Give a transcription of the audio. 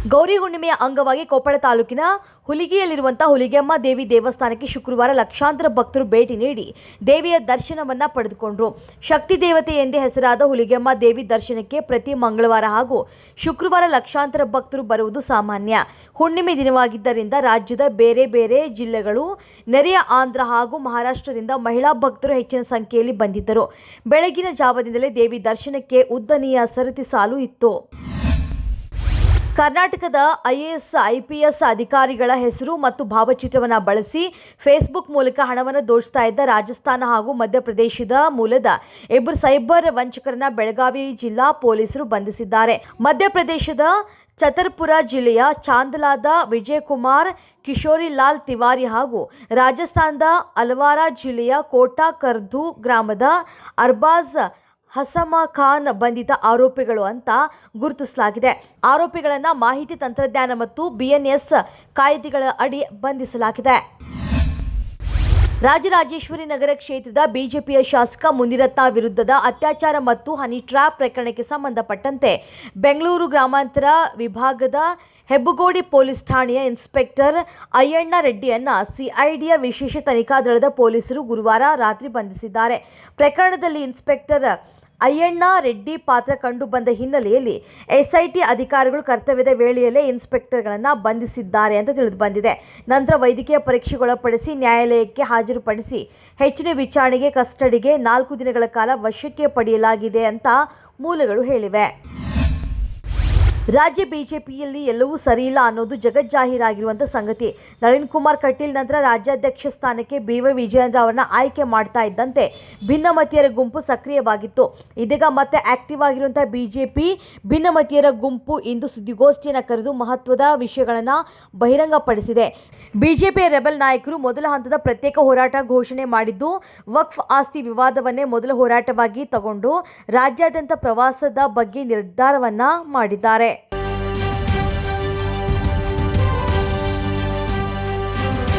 ಗೌರಿ ಹುಣ್ಣಿಮೆಯ ಅಂಗವಾಗಿ ಕೊಪ್ಪಳ ತಾಲೂಕಿನ ಹುಲಿಗಿಯಲ್ಲಿರುವಂತಹ ಹುಲಿಗೆಮ್ಮ ದೇವಿ ದೇವಸ್ಥಾನಕ್ಕೆ ಶುಕ್ರವಾರ ಲಕ್ಷಾಂತರ ಭಕ್ತರು ಭೇಟಿ ನೀಡಿ ದೇವಿಯ ದರ್ಶನವನ್ನ ಪಡೆದುಕೊಂಡರು. ಶಕ್ತಿ ದೇವತೆ ಎಂದೇ ಹೆಸರಾದ ಹುಲಿಗೆಮ್ಮ ದೇವಿ ದರ್ಶನಕ್ಕೆ ಪ್ರತಿ ಮಂಗಳವಾರ ಹಾಗೂ ಶುಕ್ರವಾರ ಲಕ್ಷಾಂತರ ಭಕ್ತರು ಬರುವುದು ಸಾಮಾನ್ಯ. ಹುಣ್ಣಿಮೆ ದಿನವಾಗಿದ್ದರಿಂದ ರಾಜ್ಯದ ಬೇರೆ ಬೇರೆ ಜಿಲ್ಲೆಗಳು, ನೆರೆಯ ಆಂಧ್ರ ಹಾಗೂ ಮಹಾರಾಷ್ಟ್ರದಿಂದ ಮಹಿಳಾ ಭಕ್ತರು ಹೆಚ್ಚಿನ ಸಂಖ್ಯೆಯಲ್ಲಿ ಬಂದಿದ್ದರು. ಬೆಳಗಿನ ಜಾವದಿಂದಲೇ ದೇವಿ ದರ್ಶನಕ್ಕೆ ಉದ್ದನೆಯ ಸರತಿ ಸಾಲು ಇತ್ತು. ಕರ್ನಾಟಕದ IAS, IPS ಅಧಿಕಾರಿಗಳ ಹೆಸರು ಮತ್ತು ಭಾವಚಿತ್ರವನ್ನು ಬಳಸಿ ಫೇಸ್ಬುಕ್ ಮೂಲಕ ಹಣವನ್ನು ದೋಚ್ತಾ ಇದ್ದ ರಾಜಸ್ಥಾನ ಹಾಗೂ ಮಧ್ಯಪ್ರದೇಶದ ಮೂಲದ ಇಬ್ಬರು ಸೈಬರ್ ವಂಚಕರನ್ನ ಬೆಳಗಾವಿ ಜಿಲ್ಲಾ ಪೊಲೀಸರು ಬಂಧಿಸಿದ್ದಾರೆ. ಮಧ್ಯಪ್ರದೇಶದ ಛತರ್ಪುರ ಜಿಲ್ಲೆಯ ಚಾಂದಲಾದ ವಿಜಯಕುಮಾರ್ ಕಿಶೋರಿಲಾಲ್ ತಿವಾರಿ ಹಾಗೂ ರಾಜಸ್ಥಾನದ ಅಲ್ವಾರ ಜಿಲ್ಲೆಯ ಕೋಟಾ ಕರ್ಧು ಗ್ರಾಮದ ಅರ್ಬಾಜ್ ಹಸಮ ಖಾನ್ ಬಂಧಿತ ಆರೋಪಿಗಳು ಅಂತ ಗುರುತಿಸಲಾಗಿದೆ. ಆರೋಪಿಗಳನ್ನು ಮಾಹಿತಿ ತಂತ್ರಜ್ಞಾನ ಮತ್ತು BNS ಕಾಯ್ದೆಗಳ ಅಡಿ ಬಂಧಿಸಲಾಗಿದೆ. ರಾಜರಾಜೇಶ್ವರಿ ನಗರ ಕ್ಷೇತ್ರದ ಬಿಜೆಪಿಯ ಶಾಸಕ ಮುನಿರತ್ನ ವಿರುದ್ಧದ ಅತ್ಯಾಚಾರ ಮತ್ತು ಹನಿ ಟ್ರ್ಯಾಪ್ ಪ್ರಕರಣಕ್ಕೆ ಸಂಬಂಧಪಟ್ಟಂತೆ ಬೆಂಗಳೂರು ಗ್ರಾಮಾಂತರ ವಿಭಾಗದ ಹೆಬ್ಬಗೋಡಿ ಪೊಲೀಸ್ ಠಾಣೆಯ ಇನ್ಸ್ಪೆಕ್ಟರ್ ಅಯ್ಯಣ್ಣ ರೆಡ್ಡಿಯನ್ನ CIDಯ ವಿಶೇಷ ತನಿಖಾ ದಳದ ಪೊಲೀಸರು ಗುರುವಾರ ರಾತ್ರಿ ಬಂಧಿಸಿದ್ದಾರೆ. ಪ್ರಕರಣದಲ್ಲಿ ಇನ್ಸ್ಪೆಕ್ಟರ್ ಅಯ್ಯಣ್ಣ ರೆಡ್ಡಿ ಪಾತ್ರ ಕಂಡು ಬಂದ ಹಿನ್ನೆಲೆಯಲ್ಲಿ SIT ಅಧಿಕಾರಿಗಳು ಕರ್ತವ್ಯದ ವೇಳೆಯಲ್ಲೇ ಇನ್ಸ್ಪೆಕ್ಟರ್ಗಳನ್ನು ಬಂಧಿಸಿದ್ದಾರೆ ಅಂತ ತಿಳಿದು ಬಂದಿದೆ. ನಂತರ ವೈದ್ಯಕೀಯ ಪರೀಕ್ಷೆಗೊಳಪಡಿಸಿ ನ್ಯಾಯಾಲಯಕ್ಕೆ ಹಾಜರುಪಡಿಸಿ ಹೆಚ್ಚಿನ ವಿಚಾರಣೆಗೆ ಕಸ್ಟಡಿಗೆ 4 ದಿನಗಳ ಕಾಲ ವಶಕ್ಕೆ ಪಡೆಯಲಾಗಿದೆ ಅಂತ ಮೂಲಗಳು ಹೇಳಿವೆ. ರಾಜ್ಯ ಬಿಜೆಪಿಯಲ್ಲಿ ಎಲ್ಲವೂ ಸರಿಯಿಲ್ಲ ಅನ್ನೋದು ಜಗಜ್ಜಾಹೀರಾಗಿರುವಂಥ ಸಂಗತಿ. ನಳಿನ್ ಕುಮಾರ್ ಕಟೀಲ್ ನಂತರ ರಾಜ್ಯಾಧ್ಯಕ್ಷ ಸ್ಥಾನಕ್ಕೆ BY ವಿಜಯೇಂದ್ರ ಅವರನ್ನ ಆಯ್ಕೆ ಮಾಡ್ತಾ ಇದ್ದಂತೆ ಭಿನ್ನಮತೀಯರ ಗುಂಪು ಸಕ್ರಿಯವಾಗಿತ್ತು. ಇದೀಗ ಮತ್ತೆ ಆಕ್ಟಿವ್ ಆಗಿರುವಂಥ ಬಿಜೆಪಿ ಭಿನ್ನಮತೀಯರ ಗುಂಪು ಇಂದು ಸುದ್ದಿಗೋಷ್ಠಿಯನ್ನು ಕರೆದು ಮಹತ್ವದ ವಿಷಯಗಳನ್ನು ಬಹಿರಂಗಪಡಿಸಿದೆ. ಬಿಜೆಪಿಯ ರೆಬೆಲ್ ನಾಯಕರು ಮೊದಲ ಹಂತದ ಪ್ರತ್ಯೇಕ ಹೋರಾಟ ಘೋಷಣೆ ಮಾಡಿದ್ದು, ವಕ್ಫ್ ಆಸ್ತಿ ವಿವಾದವನ್ನೇ ಮೊದಲ ಹೋರಾಟವಾಗಿ ತಗೊಂಡು ರಾಜ್ಯಾದ್ಯಂತ ಪ್ರವಾಸದ ಬಗ್ಗೆ ನಿರ್ಧಾರವನ್ನ ಮಾಡಿದ್ದಾರೆ.